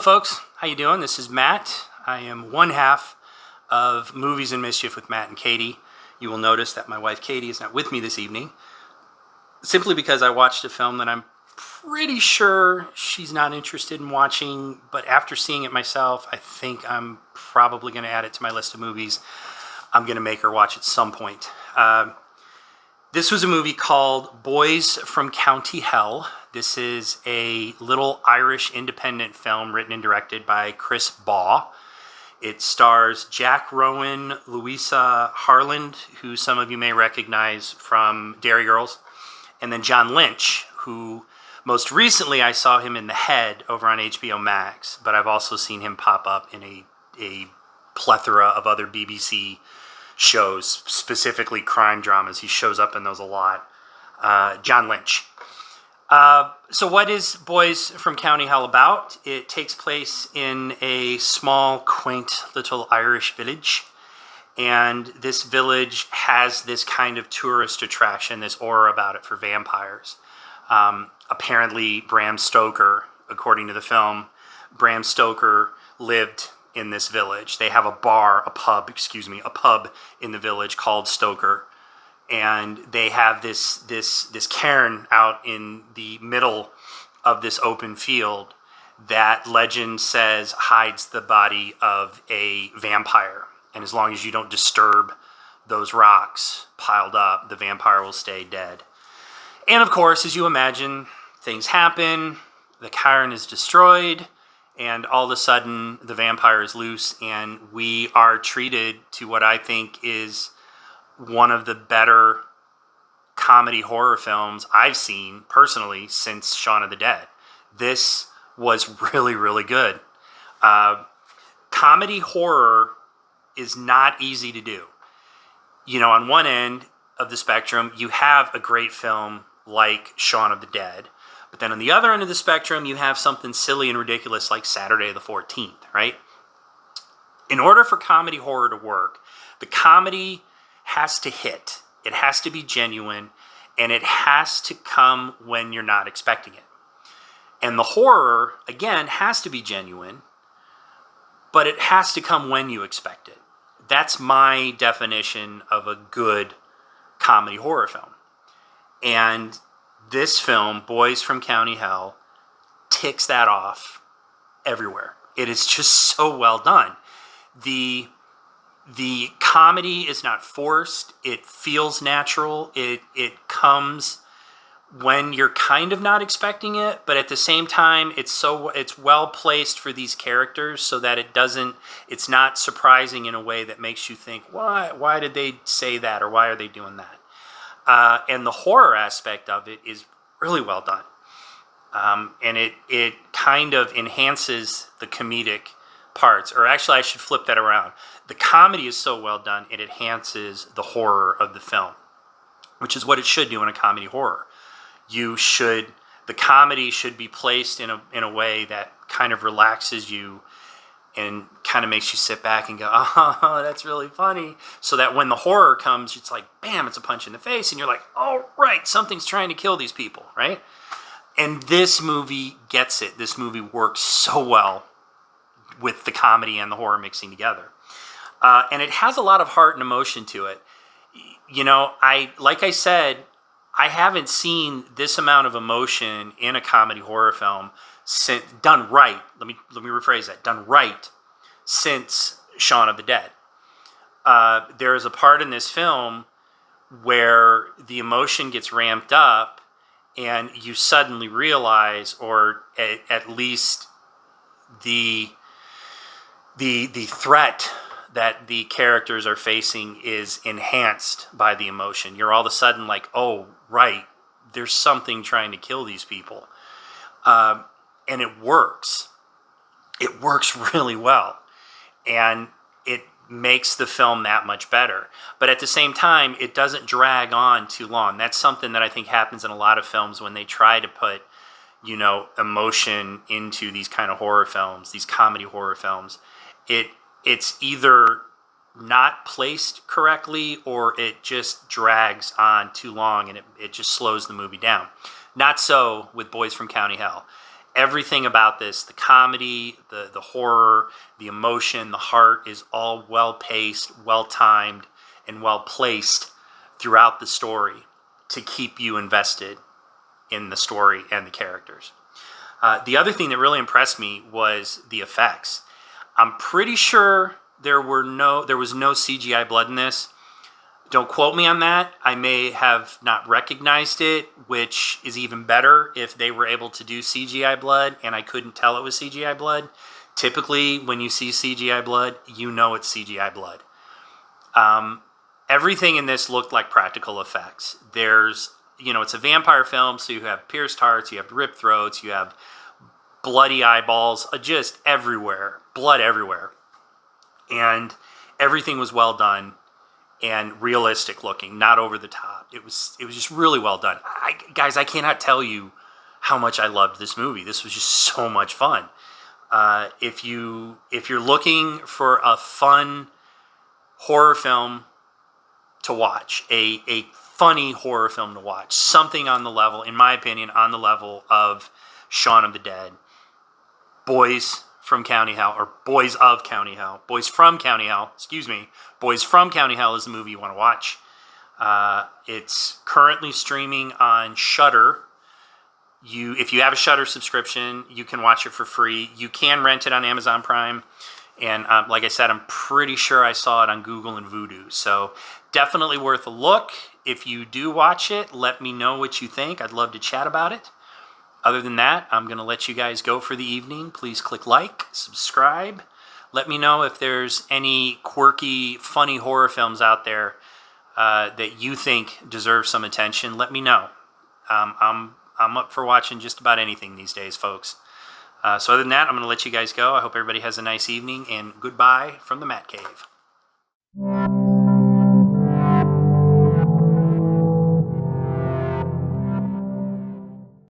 folks. How you doing? This is Matt. I am one half of Movies and Mischief with Matt-n-Katy. You will notice that my wife Katie is not with me this evening, simply because I watched a film that I'm pretty sure she's not interested in watching, but after seeing it myself, I think I'm probably going to add it to my list of movies I'm going to make her watch at some point. This was a movie called Boys from County Hell. This is a little Irish independent film written and directed by Chris Baugh. It stars Jack Rowan, Louisa Harland, who some of you may recognize from Dairy Girls, and then John Lynch, who most recently I saw him in The Head over on HBO Max, but I've also seen him pop up in a plethora of other BBC shows, specifically crime dramas. He shows up in those a lot. John Lynch. So what is Boys from County Hell about? It takes place in a small, quaint little Irish village. And this village has this kind of tourist attraction, this aura about it for vampires. Apparently, Bram Stoker, according to the film, Bram Stoker lived in this village. They have a pub in the village called Stoker. And they have this cairn out in the middle of this open field that legend says hides the body of a vampire. And as long as you don't disturb those rocks piled up, the vampire will stay dead. And of course, as you imagine, things happen, the cairn is destroyed, and all of a sudden the vampire is loose, and we are treated to what I think is one of the better comedy horror films I've seen personally since Shaun of the Dead. This was really, really good. Comedy horror is not easy to do. You know, on one end of the spectrum, you have a great film like Shaun of the Dead. But then on the other end of the spectrum, you have something silly and ridiculous like Saturday the 14th, right? In order for comedy horror to work, the comedy has to hit. It has to be genuine, and it has to come when you're not expecting it. And the horror, again, has to be genuine, but it has to come when you expect it. That's my definition of a good comedy horror film. And this film, Boys from County Hell, ticks that off everywhere. It is just so well done. The comedy is not forced. It feels natural. It comes when you're kind of not expecting it, but at the same time, it's well placed for these characters so that it's not surprising in a way that makes you think, why did they say that, or why are they doing that? And the horror aspect of it is really well done. And it kind of enhances the comedic parts, or actually I should flip that around. The comedy is so well done, it enhances the horror of the film, which is what it should do in a comedy horror. The comedy should be placed in a way that kind of relaxes you and kind of makes you sit back and go, oh, that's really funny. So that when the horror comes, it's like, bam, it's a punch in the face. And you're like, oh, right, something's trying to kill these people, right? And this movie gets it. This movie works so well with the comedy and the horror mixing together. And it has a lot of heart and emotion to it. You know, like I said, I haven't seen this amount of emotion in a comedy horror film done right. Let me rephrase that. Done right since Shaun of the Dead. There is a part in this film where the emotion gets ramped up, and you suddenly realize, or at least the threat that the characters are facing is enhanced by the emotion. You're all of a sudden like, oh, right, there's something trying to kill these people. And it works. It works really well. And it makes the film that much better. But at the same time, it doesn't drag on too long. That's something that I think happens in a lot of films when they try to put, you know, emotion into these kind of horror films, these comedy horror films. It's either not placed correctly, or it just drags on too long and it just slows the movie down. Not so with Boys from County Hell. everything about this, the comedy, the horror, the emotion, the heart, is all well paced, well timed, and well placed throughout the story to keep you invested in the story and the characters. The other thing that really impressed me was the effects. I'm pretty sure there was no CGI blood in this. Don't quote me on that. I may have not recognized it, which is even better if they were able to do CGI blood and I couldn't tell it was CGI blood. Typically, when you see CGI blood, you know it's CGI blood. Everything in this looked like practical effects. It's a vampire film, so you have pierced hearts, you have ripped throats, you have bloody eyeballs, just everywhere, blood everywhere. And everything was well done and realistic looking, not over the top. It was just really well done. Guys, I cannot tell you how much I loved this movie. This was just so much fun. If you're looking for a fun horror film to watch, a funny horror film to watch, something on the level, in my opinion, on the level of Shaun of the Dead, Boys from County Hell is the movie you want to watch. It's currently streaming on Shudder. If you have a Shudder subscription, you can watch it for free. You can rent it on Amazon Prime. And like I said, I'm pretty sure I saw it on Google and Vudu. So definitely worth a look. If you do watch it, let me know what you think. I'd love to chat about it. Other than that, I'm going to let you guys go for the evening. Please click like, subscribe. Let me know if there's any quirky, funny horror films out there that you think deserve some attention. Let me know. I'm up for watching just about anything these days, folks. So other than that, I'm going to let you guys go. I hope everybody has a nice evening, and goodbye from the Matt Cave.